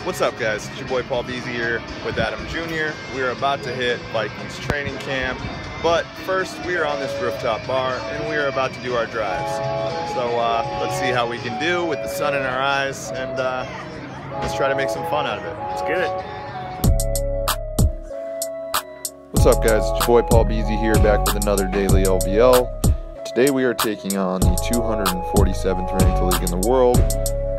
What's up, guys? It's your boy Paul Beezy here with Adam Jr. We are about to hit Vikings training camp, but first we are on this rooftop bar and we are about to do our drives. So let's see how we can do with the sun in our eyes, and let's try to make some fun out of it. Let's get it. What's up, guys? It's your boy Paul Beezy here, back with another daily LvL. Today we are taking on the 247th ranked league in the world,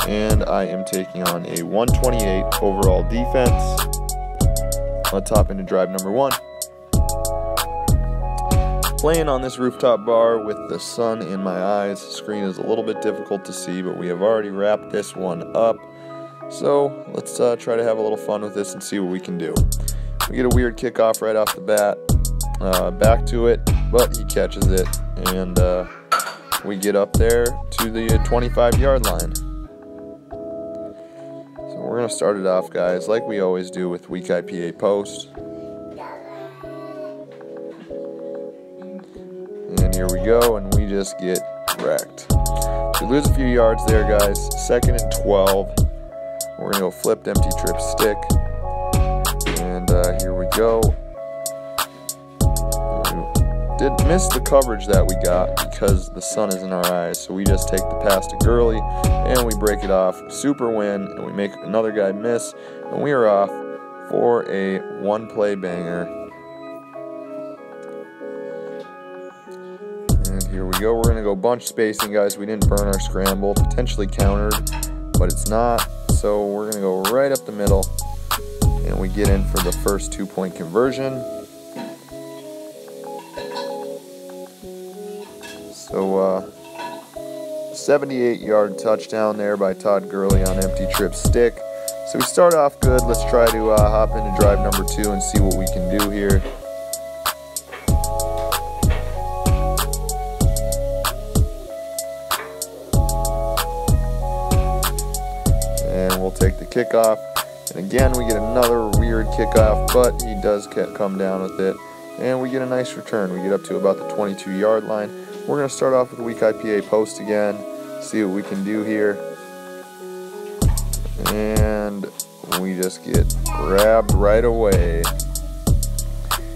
and I am taking on a 128 overall defense. Let's hop into drive number one. Playing on this rooftop bar with the sun in my eyes. Screen is a little bit difficult to see, but we have already wrapped this one up. So let's try to have a little fun with this and see what we can do. We get a weird kickoff right off the bat. Back to it, but he catches it, and we get up there to the 25-yard line. We're going to start it off, guys, like we always do with weak IPA post. And here we go, and we just get wrecked. So we lose a few yards there, guys. 2nd and 12. We're going to go flipped empty trip stick. And here we go. We did miss the coverage that we got because the sun is in our eyes, so we just take the pass to Gurley and we break it off. Super win, and we make another guy miss, and we are off for a one-play banger. And here we go. We're going to go bunch spacing, guys. We didn't burn our scramble, potentially countered, but it's not. So we're going to go right up the middle, and we get in for the first 2-point conversion. So 78-yard touchdown there by Todd Gurley on empty trip stick. So we start off good. Let's try to hop into drive number 2 and see what we can do here. And we'll take the kickoff. And again, we get another weird kickoff, but he does come down with it. And we get a nice return. We get up to about the 22-yard line. We're going to start off with a weak IPA post again, see what we can do here. And we just get grabbed right away.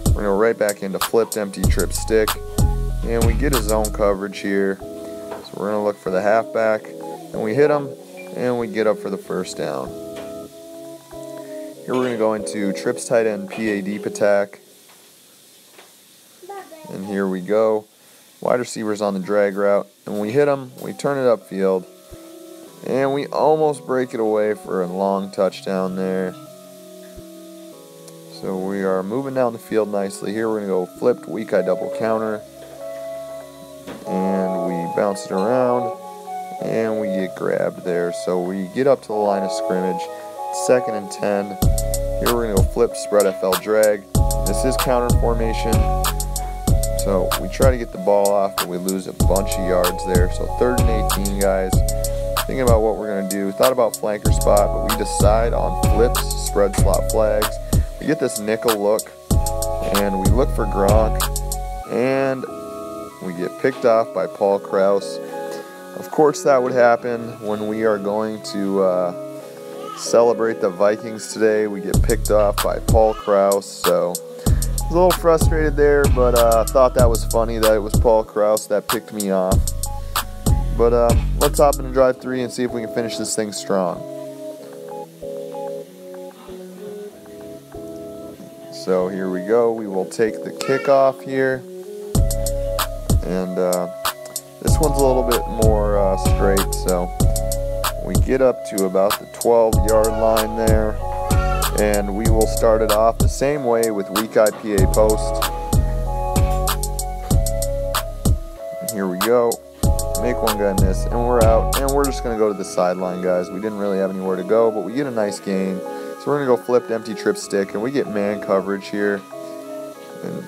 We're going to go right back into flipped empty trip stick. And we get a zone coverage here. So we're going to look for the halfback. And we hit him, and we get up for the first down. Here we're going to go into trips tight end PA deep attack. And here we go. Wide receivers on the drag route, and we hit him, we turn it upfield, and we almost break it away for a long touchdown there. So we are moving down the field nicely. Here we're going to go flipped weak eye double counter, and we bounce it around, and we get grabbed there. So we get up to the line of scrimmage, 2nd and 10. Here we're going to go flip spread FL drag. This is counter formation. So we try to get the ball off, but we lose a bunch of yards there. So 3rd and 18, guys. Thinking about what we're going to do. Thought about flanker spot, but we decide on flips, spread slot flags. We get this nickel look, and we look for Gronk, and we get picked off by Paul Krause. Of course, that would happen when we are going to celebrate the Vikings today. We get picked off by Paul Krause, so I was a little frustrated there, but thought that was funny that it was Paul Krause that picked me off. But let's hop into drive 3 and see if we can finish this thing strong. So here we go. We will take the kickoff here. And this one's a little bit more straight. So we get up to about the 12-yard line there. And we will start it off the same way with weak IPA post. And here we go. Make one guy miss, and we're out. And we're just going to go to the sideline, guys. We didn't really have anywhere to go, but we get a nice gain. So we're going to go flipped empty trip stick, and we get man coverage here. And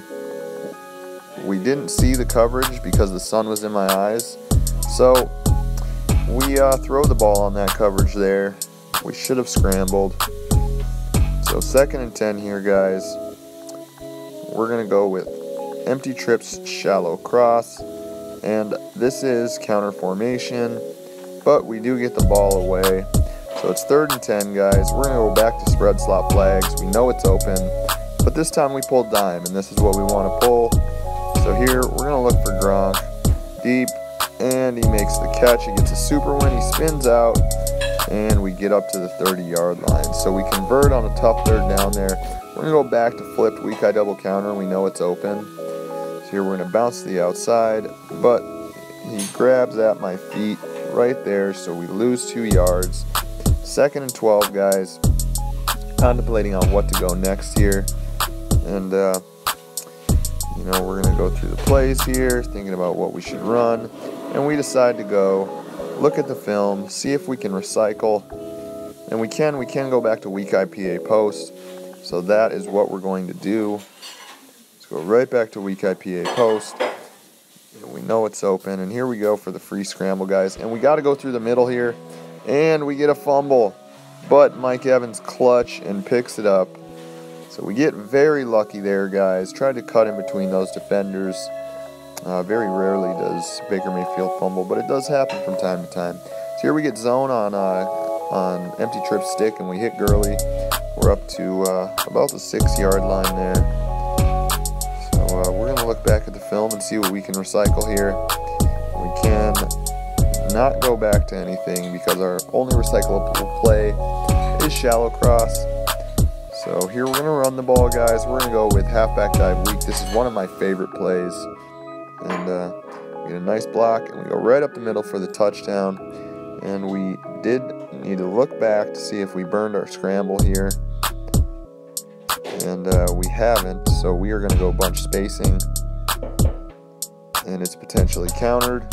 we didn't see the coverage because the sun was in my eyes. So we throw the ball on that coverage there. We should have scrambled. So 2nd and 10 here, guys. We're going to go with empty trips, shallow cross. And this is counter formation, but we do get the ball away. So it's 3rd and 10, guys. We're going to go back to spread slot flags. We know it's open, but this time we pulled dime, and this is what we want to pull. So here, we're going to look for Gronk deep, and he makes the catch. He gets a super win. He spins out, and we get up to the 30-yard line. So we convert on a tough 3rd down there. We're going to go back to flipped weak eye double counter. We know it's open. So here we're going to bounce to the outside, but he grabs at my feet right there, so we lose 2 yards. 2nd and 12, guys. Contemplating on what to go next here. And, you know, we're going to go through the plays here, thinking about what we should run. And we decide to go look at the film, see if we can recycle. And we can go back to weak eye PA post. So that is what we're going to do. Let's go right back to weak eye PA post. And we know it's open. And here we go for the free scramble, guys. And we got to go through the middle here. And we get a fumble. But Mike Evans clutch and picks it up. So we get very lucky there, guys. Tried to cut in between those defenders. Very rarely does Baker Mayfield fumble, but it does happen from time to time. So here we get zone on empty trip stick, and we hit Gurley. We're up to about the 6-yard line there. So we're going to look back at the film and see what we can recycle here. We can not go back to anything because our only recyclable play is shallow cross. So here we're going to run the ball, guys. We're going to go with halfback dive weak. This is one of my favorite plays. And we get a nice block, and we go right up the middle for the touchdown. And we did need to look back to see if we burned our scramble here. And we haven't, so we are going to go bunch spacing. And it's potentially countered,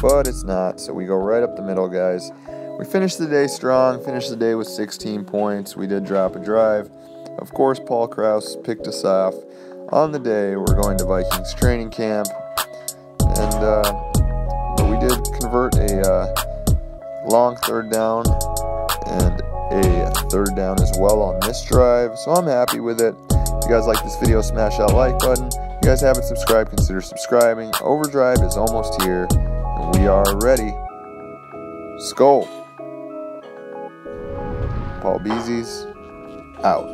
but it's not. So we go right up the middle, guys. We finished the day strong, finished the day with 16 points. We did drop a drive. Of course, Paul Krause picked us off. On the day, we're going to Vikings training camp. And but we did convert a long 3rd down and a 3rd down as well on this drive. So I'm happy with it. If you guys like this video, smash that like button. If you guys haven't subscribed, consider subscribing. Overdrive is almost here, and we are ready. Skull. Paul Beezy's out.